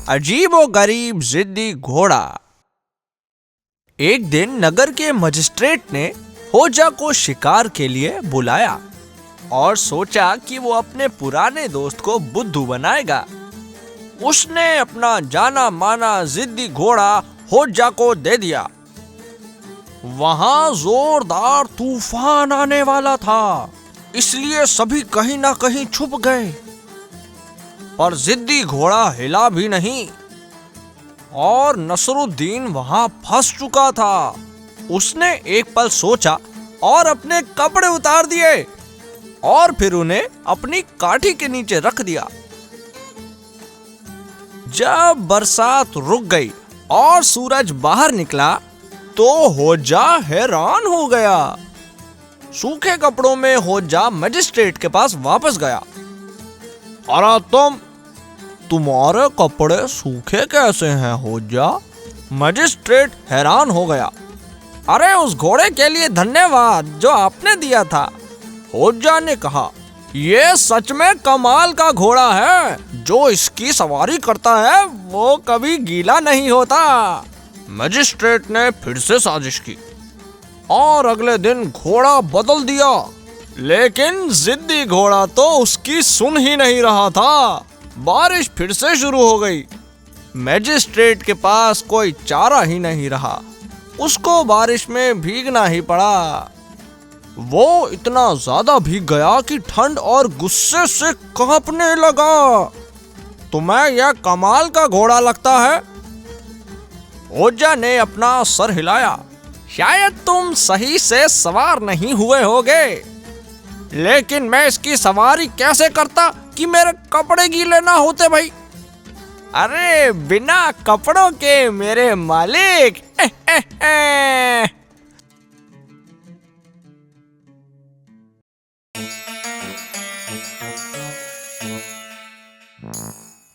अजीबोगरीब जिद्दी घोड़ा। एक दिन नगर के मजिस्ट्रेट ने होजा को शिकार के लिए बुलाया और सोचा कि वो अपने पुराने दोस्त को बुद्धू बनाएगा। उसने अपना जाना माना जिद्दी घोड़ा होजा को दे दिया। वहां जोरदार तूफान आने वाला था, इसलिए सभी कहीं ना कहीं छुप गए, पर जिद्दी घोड़ा हिला भी नहीं और नसरुद्दीन वहां फंस चुका था। उसने एक पल सोचा और अपने कपड़े उतार दिए और फिर उन्हें अपनी काठी के नीचे रख दिया। जब बरसात रुक गई और सूरज बाहर निकला तो होजा हैरान हो गया। सूखे कपड़ों में होजा मजिस्ट्रेट के पास वापस गया। अरे तुम्हारे कपड़े सूखे कैसे हैं होजा? मजिस्ट्रेट हैरान हो गया। अरे उस घोड़े के लिए धन्यवाद जो आपने दिया था, होजा ने कहा। ये सच में कमाल का घोड़ा है, जो इसकी सवारी करता है वो कभी गीला नहीं होता। मजिस्ट्रेट ने फिर से साजिश की और अगले दिन घोड़ा बदल दिया, लेकिन जिद्दी घोड़ा तो उसकी सुन ही नहीं रहा था। बारिश फिर से शुरू हो गई। मजिस्ट्रेट के पास कोई चारा ही नहीं रहा, उसको बारिश में भीगना ही पड़ा। वो इतना ज्यादा भीग गया कि ठंड और गुस्से से कांपने लगा। तुम्हें यह कमाल का घोड़ा लगता है? होजा ने अपना सर हिलाया। शायद तुम सही से सवार नहीं हुए होगे, लेकिन मैं इसकी सवारी कैसे करता कि मेरे कपड़े गीले ना होते भाई। अरे बिना कपड़ों के मेरे मालिक।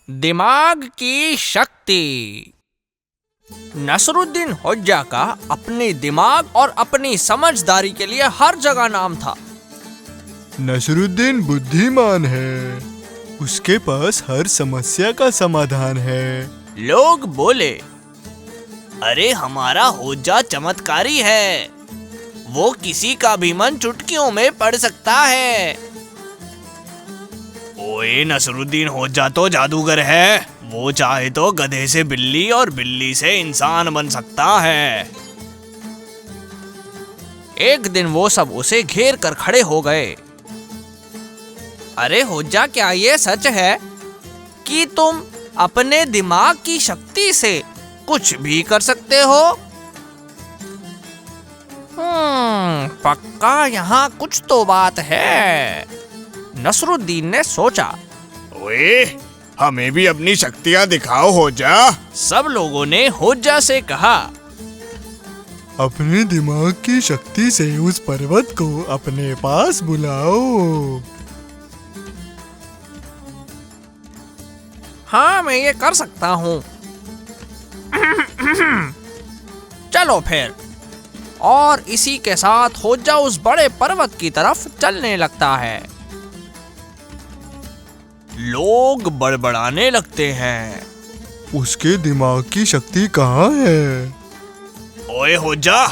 दिमाग की शक्ति। नसरुद्दीन होजा का अपने दिमाग और अपनी समझदारी के लिए हर जगह नाम था। नसरुद्दीन बुद्धिमान है, उसके पास हर समस्या का समाधान है। लोग बोले, अरे हमारा होजा चमत्कारी है, वो किसी का भी मन चुटकियों में पढ़ सकता है। ओए नसरुद्दीन होजा तो जादूगर है, वो चाहे तो गधे से बिल्ली और बिल्ली से इंसान बन सकता है। एक दिन वो सब उसे घेर कर खड़े हो गए। अरे होजा, क्या ये सच है कि तुम अपने दिमाग की शक्ति से कुछ भी कर सकते हो? पक्का यहाँ कुछ तो बात है, नसरुद्दीन ने सोचा। ओए, हमें भी अपनी शक्तियाँ दिखाओ होजा। सब लोगों ने होजा से कहा, अपने दिमाग की शक्ति से उस पर्वत को अपने पास बुलाओ। हाँ, मैं ये कर सकता हूँ। चलो फिर। और इसी के साथ होजा उस बड़े पर्वत की तरफ चलने लगता है। लोग बड़बड़ाने लगते हैं, उसके दिमाग की शक्ति कहाँ है? ओए होजा,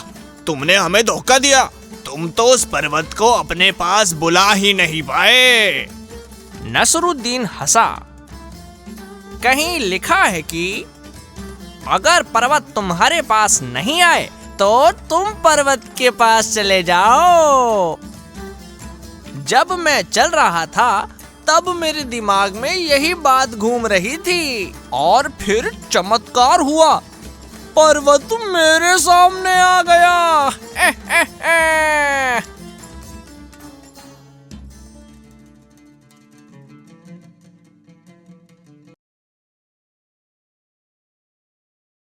तुमने हमें धोखा दिया। तुम तो उस पर्वत को अपने पास बुला ही नहीं पाए। नसरुद्दीन हंसा। कहीं लिखा है कि अगर पर्वत तुम्हारे पास नहीं आए तो तुम पर्वत के पास चले जाओ। जब मैं चल रहा था तब मेरे दिमाग में यही बात घूम रही थी और फिर चमत्कार हुआ, पर्वत मेरे सामने आ गया।